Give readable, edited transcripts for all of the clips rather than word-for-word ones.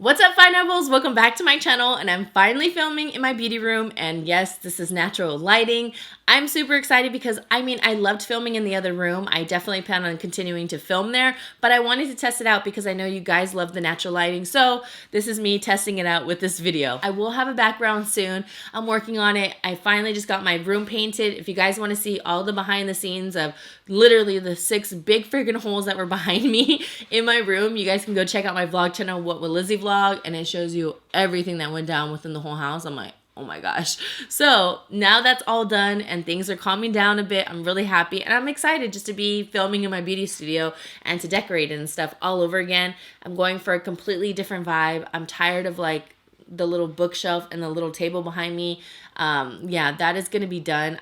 What's up, Pineapples? Welcome back to my channel, and I'm finally filming in my beauty room, and yes, this is natural lighting. I'm super excited because, I loved filming in the other room. I definitely plan on continuing to film there, but I wanted to test it out because I know you guys love the natural lighting, so this is me testing it out with this video. I will have a background soon. I'm working on it. I finally just got my room painted. If you guys want to see all the behind the scenes of literally the 6 big friggin' holes that were behind me in my room, you guys can go check out my vlog channel, What Would Lizzy Vlog, and it shows you everything that went down within the whole house. I'm like, oh my gosh. So now that's all done and things are calming down a bit. I'm really happy and I'm excited just to be filming in my beauty studio and to decorate it and stuff all over again. I'm going for a completely different vibe. I'm tired of like the little bookshelf and the little table behind me. Yeah, that is going to be done.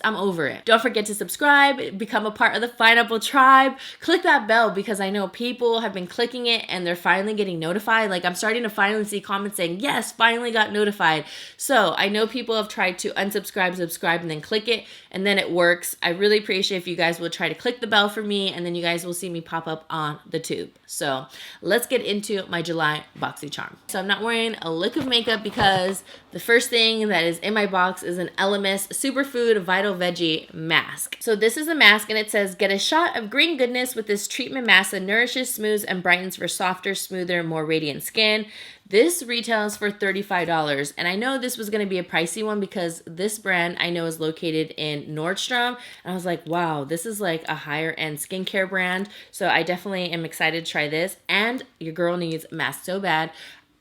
I'm over it. Don't forget to subscribe, become a part of the Pineapple tribe. Click that bell because I know people have been clicking it and they're finally getting notified. Like, I'm starting to finally see comments saying, yes, finally got notified. So I know people have tried to unsubscribe, subscribe, and then click it, and then it works. I really appreciate if you guys will try to click the bell for me, and then you guys will see me pop up on the tube. So let's get into my July Boxy charm. So I'm not wearing a lick of makeup because the first thing that is in my box is an Elemis Superfood Vital Veggie mask. So this is a mask and it says, get a shot of green goodness with this treatment mask that nourishes, smooths, and brightens for softer, smoother, more radiant skin. This retails for $35, and I know this was going to be a pricey one because this brand I know is located in Nordstrom, and I was like, wow, this is like a higher end skincare brand, so I definitely am excited to try this, and your girl needs a mask so bad.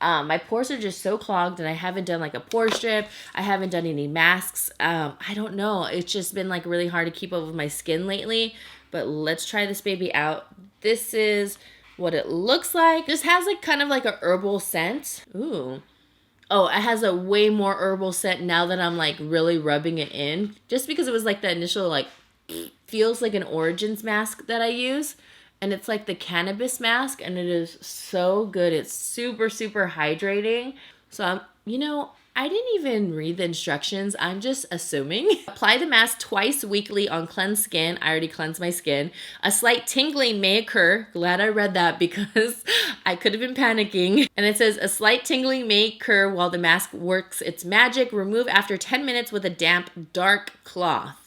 My pores are just so clogged and I haven't done like a pore strip. I haven't done any masks. I don't know. It's just been like really hard to keep up with my skin lately, but let's try this baby out. This is what it looks like. This has like kind of like a herbal scent. Ooh. Oh, it has a way more herbal scent now that I'm like really rubbing it in. Just because it was like the initial like, feels like an Origins mask that I use. And it's like the cannabis mask, and it is so good. It's super, super hydrating. So, I didn't even read the instructions. I'm just assuming. Apply the mask twice weekly on cleansed skin. I already cleansed my skin. A slight tingling may occur. Glad I read that because I could have been panicking. And it says, a slight tingling may occur while the mask works its magic. Remove after 10 minutes with a damp, dark cloth.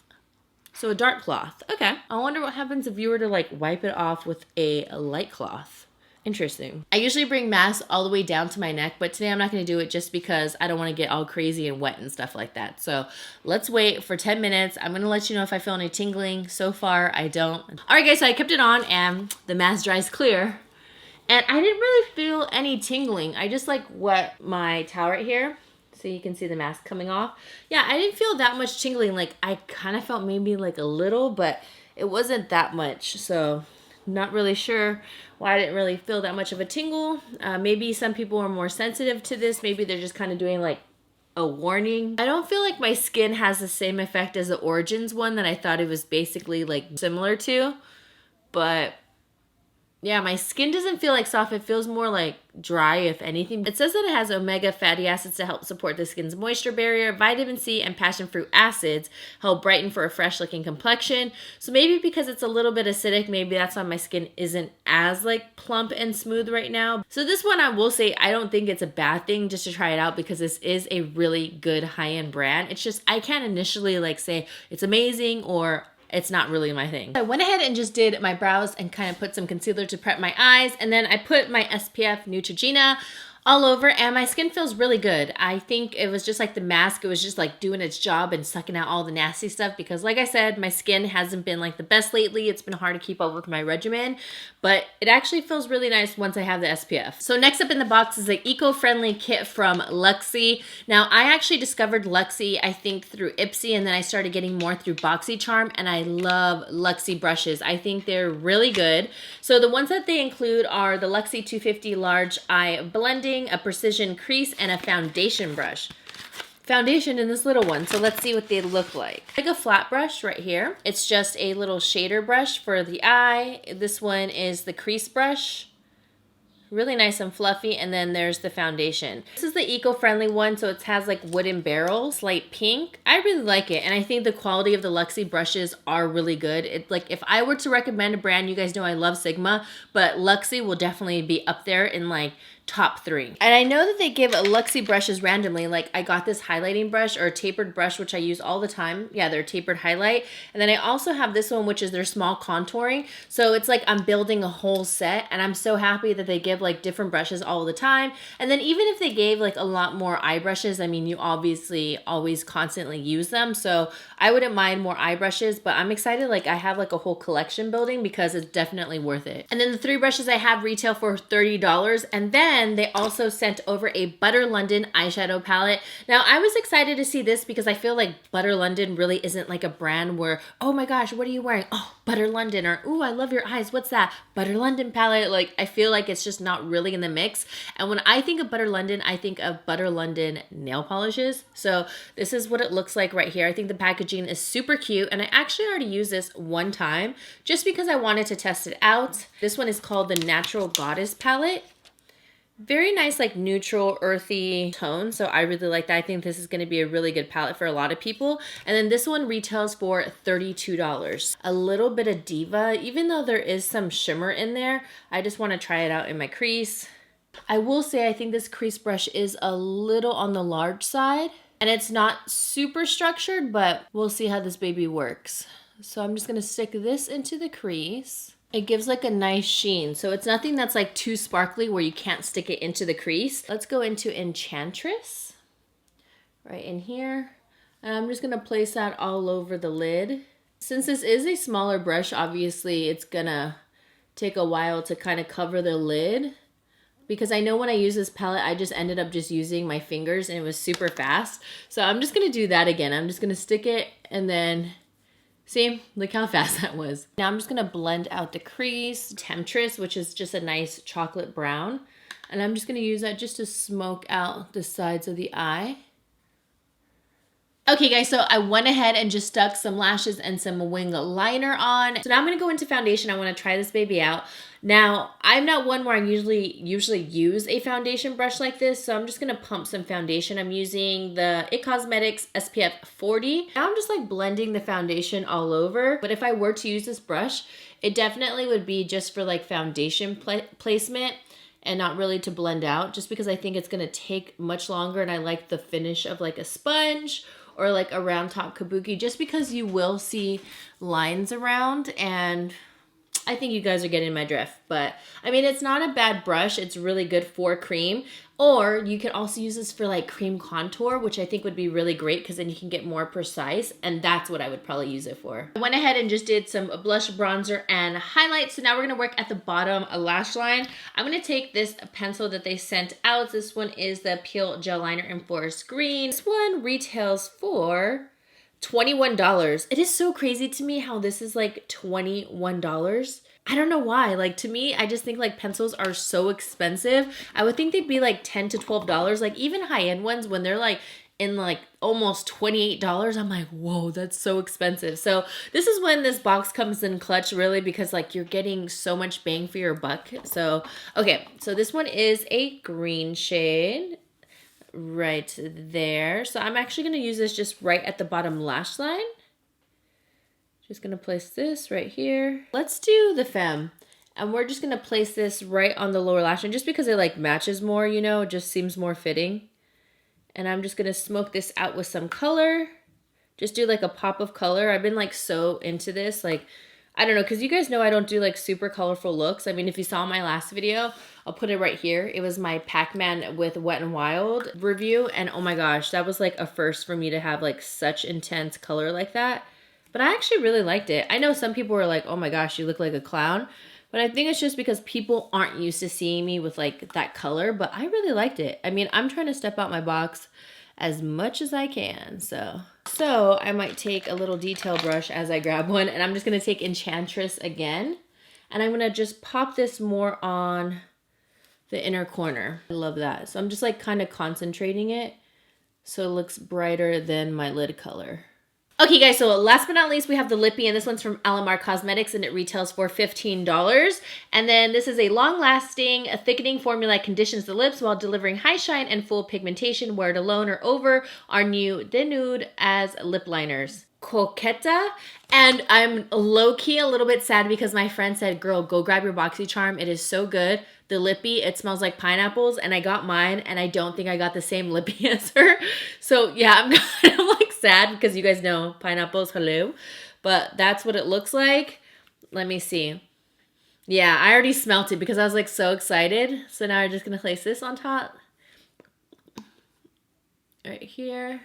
So a dark cloth. Okay. I wonder what happens if you were to like wipe it off with a light cloth. Interesting. I usually bring masks all the way down to my neck, but today I'm not going to do it just because I don't want to get all crazy and wet and stuff like that. So let's wait for 10 minutes. I'm going to let you know if I feel any tingling. So far, I don't. All right, guys, so I kept it on and the mask dries clear. And I didn't really feel any tingling. I just like wet my towel right here, so you can see the mask coming off. Yeah, I didn't feel that much tingling. Like, I kind of felt maybe like a little, but it wasn't that much. So, not really sure why I didn't really feel that much of a tingle. Maybe some people are more sensitive to this. Maybe they're just kind of doing like a warning. I don't feel like my skin has the same effect as the Origins one that I thought it was basically like similar to. But yeah, my skin doesn't feel like soft. It feels more like dry, if anything. It says that it has omega fatty acids to help support the skin's moisture barrier. Vitamin C and passion fruit acids help brighten for a fresh looking complexion. So maybe because it's a little bit acidic, maybe that's why my skin isn't as like plump and smooth right now. So this one, I will say, I don't think it's a bad thing just to try it out because this is a really good high-end brand. It's just, I can't initially like say it's amazing or it's not really my thing. I went ahead and just did my brows and kind of put some concealer to prep my eyes. And then I put my SPF Neutrogena all over and my skin feels really good. I think it was just like the mask. It was just like doing its job and sucking out all the nasty stuff because like I said, my skin hasn't been like the best lately. It's been hard to keep up with my regimen, but it actually feels really nice once I have the SPF. So next up in the box is an eco-friendly kit from Luxie. Now I actually discovered Luxie, I think through Ipsy, and then I started getting more through BoxyCharm, and I love Luxie brushes. I think they're really good. So the ones that they include are the Luxie 250 Large Eye Blending, a precision crease, and a foundation brush. Foundation in this little one. So let's see what they look like. Like a flat brush right here. It's just a little shader brush for the eye. This one is the crease brush. Really nice and fluffy. And then there's the foundation. This is the eco-friendly one, so it has like wooden barrels, light pink. I really like it, and I think the quality of the Luxie brushes are really good. It's like, if I were to recommend a brand, you guys know I love Sigma, but Luxie will definitely be up there in like top 3. And I know that they give Luxie brushes randomly. Like I got this highlighting brush or a tapered brush, which I use all the time. Yeah, they're tapered highlight. And then I also have this one, which is their small contouring. So it's like I'm building a whole set, and I'm so happy that they give like different brushes all the time. And then even if they gave like a lot more eye brushes, I mean, you obviously always constantly use them. So I wouldn't mind more eye brushes, but I'm excited. Like I have like a whole collection building because it's definitely worth it. And then the 3 brushes I have retail for $30. And then they also sent over a Butter London eyeshadow palette. Now I was excited to see this because I feel like Butter London really isn't like a brand where, oh my gosh, what are you wearing? Oh, Butter London, or ooh, I love your eyes. What's that? Butter London palette. Like I feel like it's just not really in the mix. And when I think of Butter London, I think of Butter London nail polishes. So this is what it looks like right here. I think the packaging is super cute, and I actually already used this one time just because I wanted to test it out. This one is called the Natural Goddess palette. Very nice, like neutral, earthy tone. So I really like that. I think this is going to be a really good palette for a lot of people. And then this one retails for $32. A little bit of Diva, even though there is some shimmer in there. I just want to try it out in my crease. I will say I think this crease brush is a little on the large side, and it's not super structured, but we'll see how this baby works. So I'm just going to stick this into the crease. It gives like a nice sheen. So it's nothing that's like too sparkly where you can't stick it into the crease. Let's go into Enchantress right in here. And I'm just gonna place that all over the lid. Since this is a smaller brush, obviously it's gonna take a while to kind of cover the lid, because I know when I use this palette, I just ended up just using my fingers and it was super fast. So I'm just gonna do that again. I'm just gonna stick it and then see, look how fast that was. Now I'm just gonna blend out the crease, Temptress, which is just a nice chocolate brown. And I'm just gonna use that just to smoke out the sides of the eye. Okay guys, so I went ahead and just stuck some lashes and some wing liner on. So now I'm gonna go into foundation. I wanna try this baby out. Now, I'm not one where I usually use a foundation brush like this, so I'm just gonna pump some foundation. I'm using the IT Cosmetics SPF 40. Now I'm just like blending the foundation all over. But if I were to use this brush, it definitely would be just for like foundation placement and not really to blend out, just because I think it's gonna take much longer, and I like the finish of like a sponge or like a round top kabuki, just because you will see lines around, and I think you guys are getting my drift. But I mean, it's not a bad brush. It's really good for cream. Or you can also use this for like cream contour, which I think would be really great because then you can get more precise. And that's what I would probably use it for. I went ahead and just did some blush, bronzer, and highlight. So now we're going to work at the bottom lash line. I'm going to take this pencil that they sent out. This one is the Peel Gel Liner in Forest Green. This one retails for $21. It is so crazy to me how this is like $21. I don't know why. Like, to me, I just think like pencils are so expensive. I would think they'd be like $10 to $12. Like even high-end ones, when they're like in like almost $28, I'm like, whoa, that's so expensive. So this is when this box comes in clutch, really, because like you're getting so much bang for your buck. So, okay, so this one is a green shade right there. So I'm actually going to use this just right at the bottom lash line. Just going to place this right here. Let's do the femme. And we're just going to place this right on the lower lash line just because it like matches more, you know, it just seems more fitting. And I'm just going to smoke this out with some color. Just do like a pop of color. I've been like so into this. Like, I don't know, because you guys know I don't do like super colorful looks. I mean, if you saw my last video, I'll put it right here. It was my Pac-Man with Wet n Wild review. And oh my gosh, that was like a first for me to have like such intense color like that. But I actually really liked it. I know some people were like, oh my gosh, you look like a clown. But I think it's just because people aren't used to seeing me with like that color. But I really liked it. I mean, I'm trying to step out my box as much as I can. So I might take a little detail brush as I grab one. And I'm just going to take Enchantress again. And I'm going to just pop this more on the inner corner. I love that. So I'm just like kind of concentrating it so it looks brighter than my lid color. Okay guys, so last but not least, we have the lippy, and this one's from Lamar Cosmetics, and it retails for $15. And then this is a long-lasting, thickening formula that conditions the lips while delivering high shine and full pigmentation. Wear it alone or over our new Denude as lip liners. Coqueta, and I'm low-key a little bit sad because my friend said, girl, go grab your Boxy Charm. It is so good. The lippy, it smells like pineapples, and I got mine, and I don't think I got the same lippy as her. So yeah, I'm kind of like sad because you guys know pineapples, hello. But that's what it looks like. Let me see. Yeah, I already smelt it because I was like so excited. So now I'm just gonna place this on top. Right here.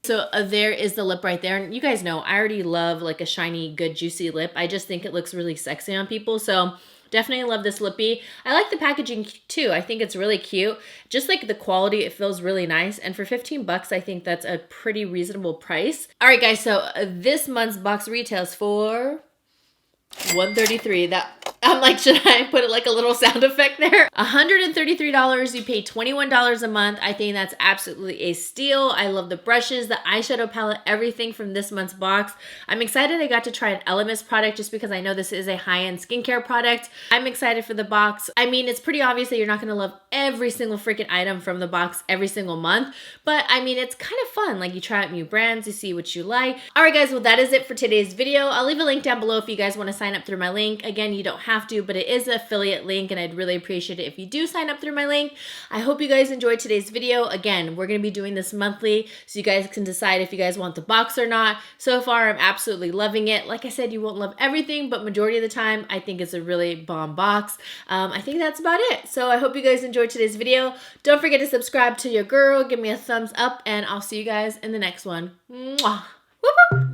So there is the lip right there. And you guys know I already love like a shiny, good, juicy lip. I just think it looks really sexy on people. So definitely love this lippy. I like the packaging too. I think it's really cute. Just like the quality, it feels really nice. And for 15 bucks, I think that's a pretty reasonable price. All right, guys. So this month's box retails for $133. That I'm like, should I put it like a little sound effect there? $133. You pay $21 a month. I think that's absolutely a steal. I love the brushes, the eyeshadow palette, everything from this month's box. I'm excited I got to try an Elemis product just because I know this is a high-end skincare product. I'm excited for the box. I mean, it's pretty obvious that you're not gonna love every single freaking item from the box every single month, but I mean, it's kind of fun. Like you try out new brands, you see what you like. All right, guys, well, that is it for today's video. I'll leave a link down below if you guys want to sign up through my link. Again, you don't have to, but it is an affiliate link and I'd really appreciate it if you do sign up through my link. I hope you guys enjoyed today's video. Again, we're going to be doing this monthly so you guys can decide if you guys want the box or not. So far, I'm absolutely loving it. Like I said, you won't love everything, but majority of the time, I think it's a really bomb box. I think that's about it. So I hope you guys enjoyed today's video. Don't forget to subscribe to your girl. Give me a thumbs up and I'll see you guys in the next one. Mwah. Whoop, whoop.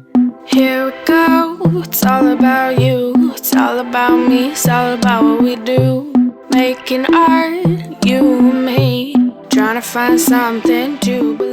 Here we go, it's all about you, it's all about me, it's all about what we do. Making art, you and me, trying to find something to believe.